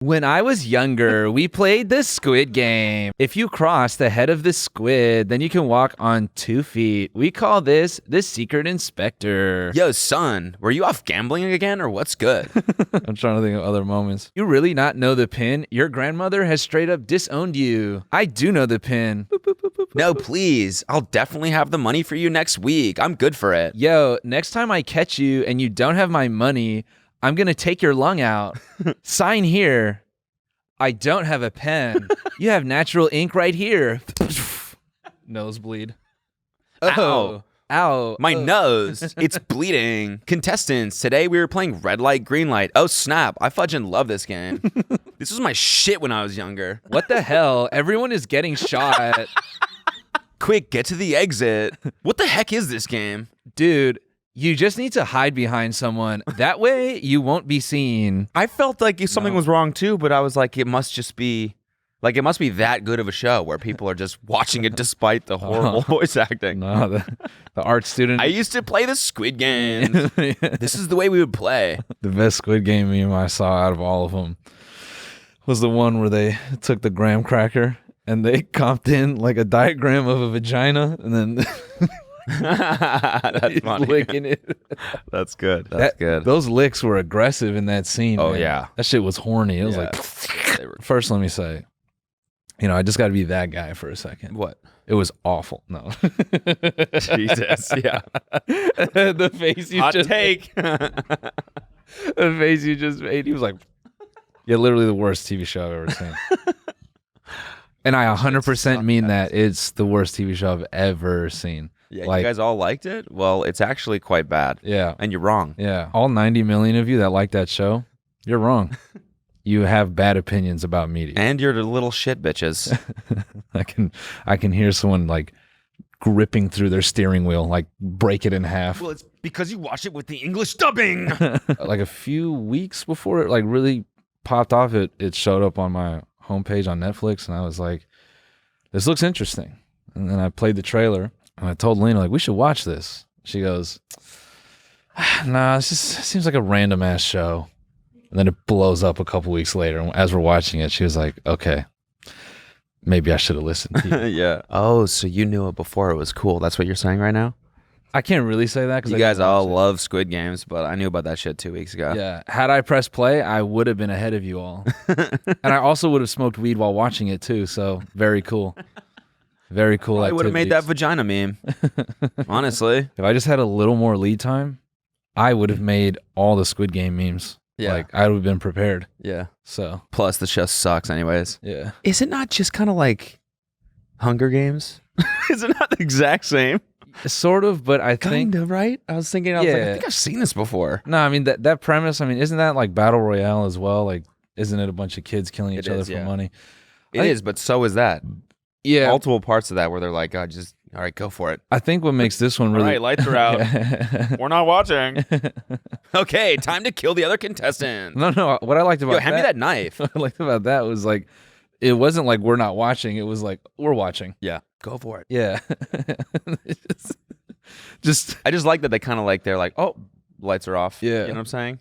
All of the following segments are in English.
When I was younger, we played the Squid game. If you cross the head of the squid, then you can walk on 2 feet. We call this the secret inspector. Yo, son, were you off gambling again or what's good? I'm trying to think of other moments. You really not know the pin? Your grandmother has straight up disowned you. I do know the pin. Boop, boop, boop, boop, No, boop. please. I'll definitely have the money for you next week. I'm good for it. Yo, next time I catch you and you don't have my money, I'm going to take your lung out. Sign here. I don't have a pen. You have natural ink right here. Nosebleed. Ow. Ow. My nose. It's bleeding. Contestants, today we were playing red light, green light. Oh, snap. I fudging love this game. This was my shit when I was younger. What the hell? Everyone is getting shot. Quick, get to the exit. What the heck is this game? Dude, you just need to hide behind someone. That way you won't be seen. I felt like something was wrong too, but I was like, it must be that good of a show where people are just watching it despite the horrible voice acting. No, the art student. I used to play the Squid Games. This is the way we would play. The best Squid Game meme I saw out of all of them was the one where they took the graham cracker and they comped in like a diagram of a vagina and then That's funny. licking it. That's good. That's good. Those licks were aggressive in that scene. Oh, man. yeah. That shit was horny. It was like, first let me say, I just got to be that guy for a second. What? It was awful. No. Jesus. Yeah. The face you Hot just take. The face you just made. He was like, yeah, literally the worst TV show I've ever seen. And I 100% mean that. It's the worst TV show I've ever seen. Yeah, like, you guys all liked it? Well, it's actually quite bad. Yeah. And you're wrong. Yeah. All 90 million of you that like that show, you're wrong. You have bad opinions about media. And you're the little shit bitches. I can hear someone like gripping through their steering wheel, like break it in half. Well, it's because you watch it with the English dubbing. Like a few weeks before it like really popped off, it showed up on my homepage on Netflix, and I was like, this looks interesting. And then I played the trailer, and I told Lena, like, we should watch this. She goes, nah, it seems like a random ass show. And then it blows up a couple weeks later. And as we're watching it, she was like, okay, maybe I should have listened to you. Yeah. Oh, so you knew it before it was cool. That's what you're saying right now? I can't really say that because You guys all love Squid Games, but I knew about that shit 2 weeks ago. Yeah. Had I pressed play, I would have been ahead of you all. And I also would have smoked weed while watching it too. So very cool. Very cool. I would have made that vagina meme. Honestly. If I just had a little more lead time, I would have made all the Squid Game memes. Yeah. Like, I would have been prepared. Yeah. So, Plus, the show sucks anyways. yeah. Is it not just kind of like Hunger Games? Is it not the exact same? Sort of, but I think... Kind of, right? I was thinking, I think I've seen this before. No, I mean, that premise, I mean, isn't that like Battle Royale as well? Like, isn't it a bunch of kids killing each other for money? It is, but so is that. Yeah. Multiple parts of that where they're like, oh, just, all right, go for it. I think what makes this one really... All right, lights are out. We're not watching. Okay, time to kill the other contestant. No, what I liked about Yo, hand me that knife. What I liked about that was like, it wasn't like we're not watching. It was like, we're watching. Yeah, go for it. Yeah. just I just like that they kind of like, they're like, oh, lights are off. Yeah. You know what I'm saying?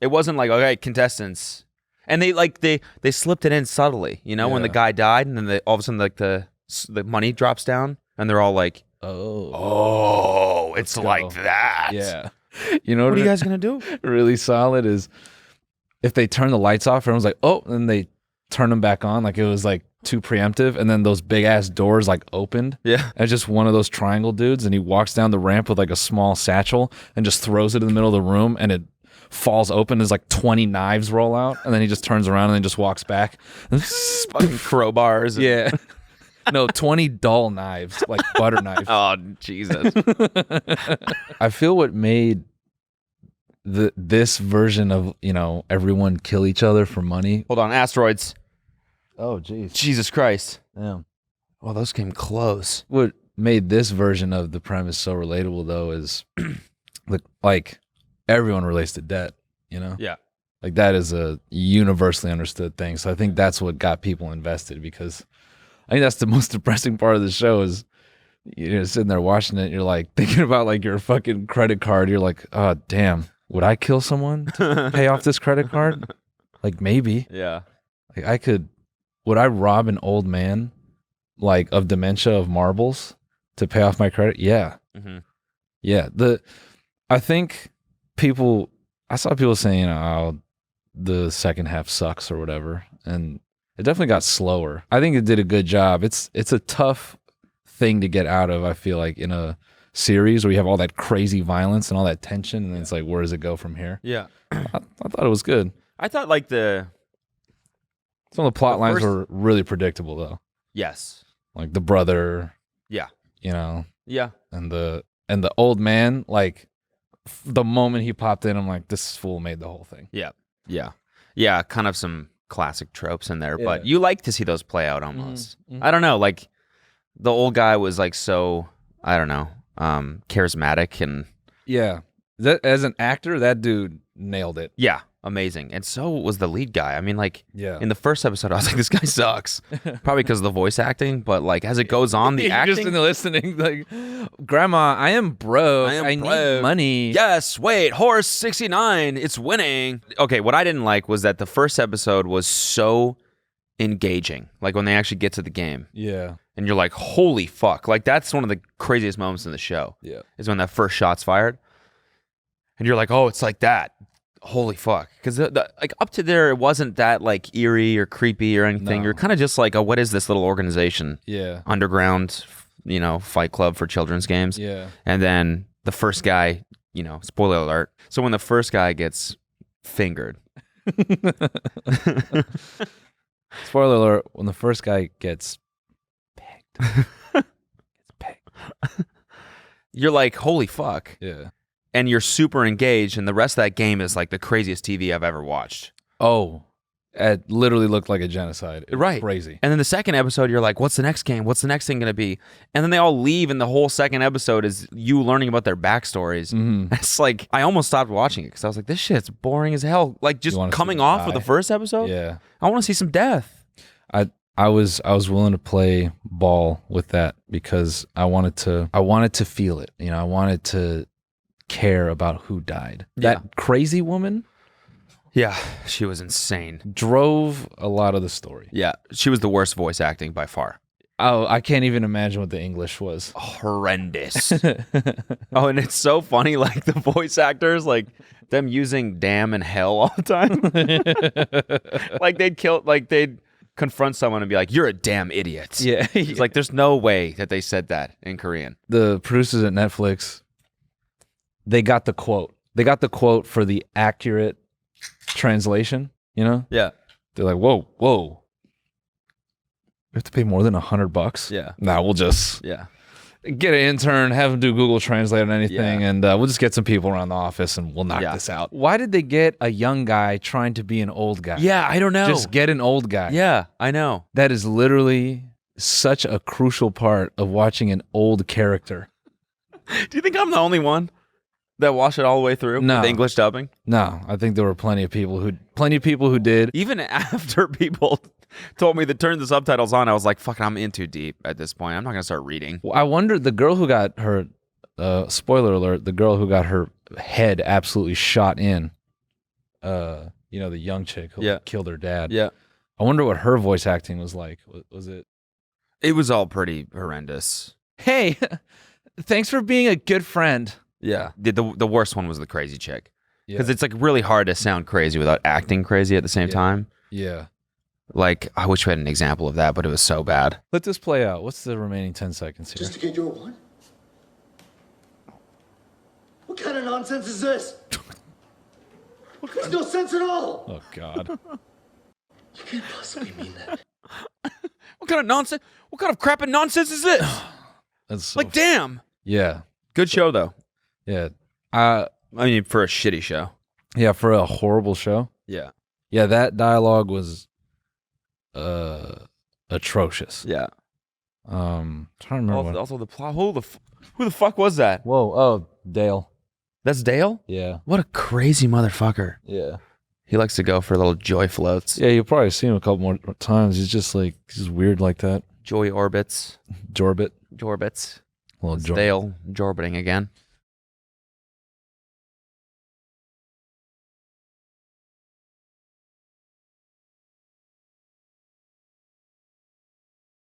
It wasn't like, okay, contestants. And they slipped it in subtly, you know, when the guy died, and then all of a sudden like the money drops down, and they're all like, oh, it's like that. Yeah. You know what are you guys gonna do? Really solid is if they turn the lights off, everyone's like, oh, and they turn them back on, like it was like too preemptive, and then those big ass doors like opened. Yeah. And just one of those triangle dudes, and he walks down the ramp with like a small satchel and just throws it in the middle of the room, and it falls open. There's like 20 knives roll out, and then he just turns around and then just walks back. Fucking crowbars. Yeah. No, 20 dull knives, like butter knives. Oh, Jesus. I feel what made this version of, everyone kill each other for money. Hold on, asteroids. Oh, jeez. Jesus Christ. Yeah. Oh, those came close. What made this version of the premise so relatable, though, is like everyone relates to debt, Yeah. Like that is a universally understood thing. So I think that's what got people invested, because I think that's the most depressing part of the show is sitting there watching it. You're like thinking about like your fucking credit card. You're like, oh, damn, would I kill someone to pay off this credit card? Like maybe. Yeah. Like would I rob an old man like of dementia of marbles to pay off my credit? Yeah. Mm-hmm. Yeah. I think I saw people saying, oh, the second half sucks or whatever. And it definitely got slower. I think it did a good job. It's a tough thing to get out of, I feel like, in a series where you have all that crazy violence and all that tension. And then it's like, where does it go from here? Yeah. I thought it was good. I thought like some of the plot lines were really predictable though. Yes. Like the brother. Yeah. You know. Yeah. And the old man, like the moment he popped in, I'm like, this fool made the whole thing. Yeah. Yeah. Yeah. Kind of some classic tropes in there, but you like to see those play out almost. Mm-hmm. I don't know. Like the old guy was like so, I don't know, charismatic and. Yeah. As an actor, that dude nailed it. Yeah. Amazing. And so was the lead guy. I mean, like, in the first episode, I was like, this guy sucks. Probably because of the voice acting, but like as it goes on, the acting. Just in the listening, like, Grandma, I am broke. I need money. Yes, wait, horse 69, it's winning. Okay, what I didn't like was that the first episode was so engaging. Like when they actually get to the game. Yeah. And you're like, holy fuck. Like that's one of the craziest moments in the show. Yeah. Is when that first shot's fired. And you're like, oh, it's like that. Holy fuck. Because like up to there, it wasn't that like eerie or creepy or anything. No. You're kind of just like, oh, what is this little organization? Yeah. Underground, fight club for children's games. Yeah. And then the first guy, spoiler alert. So when the first guy gets fingered. Spoiler alert, when the first guy gets pegged. You're like, holy fuck. Yeah. And you're super engaged, and the rest of that game is like the craziest TV I've ever watched. Oh, it literally looked like a genocide. Right. Crazy. And then the second episode, you're like, what's the next game? What's the next thing going to be? And then they all leave, and the whole second episode is you learning about their backstories. Mm-hmm. It's like, I almost stopped watching it because I was like, this shit's boring as hell. Like, just coming off of the first episode? Yeah. I want to see some death. I was willing to play ball with that because I wanted to feel it. I wanted to care about who died. Yeah. That crazy woman, yeah, she was insane. Drove a lot of the story. Yeah, she was the worst voice acting by far. Oh, I can't even imagine what the English was. Horrendous. Oh, and it's so funny, like the voice actors, like them using damn and hell all the time. Like they'd confront someone and be like, you're a damn idiot. Yeah. It's like, there's no way that they said that in Korean. The producers at Netflix, they got the quote. They got the quote for the accurate translation, Yeah. They're like, whoa. We have to pay more than $100? Yeah. Nah, we'll just get an intern, have them do Google Translate on anything, and we'll just get some people around the office and we'll knock this out. Why did they get a young guy trying to be an old guy? Yeah, I don't know. Just get an old guy. Yeah, I know. That is literally such a crucial part of watching an old character. Do you think I'm the only one that watched it all the way through? No. With English dubbing? No, I think there were plenty of people who did. Even after people told me to turn the subtitles on, I was like, fuck it, I'm in too deep at this point. I'm not going to start reading. Well, I wonder, the girl who got her, spoiler alert, the girl who got her head absolutely shot in, the young chick who killed her dad. Yeah. I wonder what her voice acting was like. Was it? It was all pretty horrendous. Hey, thanks for being a good friend. Yeah. The worst one was the crazy chick. Because it's like really hard to sound crazy without acting crazy at the same time. Yeah. Like, I wish we had an example of that, but it was so bad. Let this play out. What's the remaining 10 seconds here? Just to get you a what? What kind of nonsense is this? There's no sense at all. Oh, God. You can't possibly mean that. What kind of nonsense? What kind of crap and nonsense is this? That's so like, damn. Yeah. Good show, though. Yeah. I mean, for a shitty show. Yeah, for a horrible show. Yeah. Yeah, that dialogue was atrocious. Yeah. Trying to remember. Also the plot. Who the fuck was that? Whoa. Oh, Dale. That's Dale? Yeah. What a crazy motherfucker. Yeah. He likes to go for little joy floats. Yeah, you'll probably see him a couple more times. He's weird like that. Joy orbits. Jorbit. Jorbits. Well, Dale jorbiting again.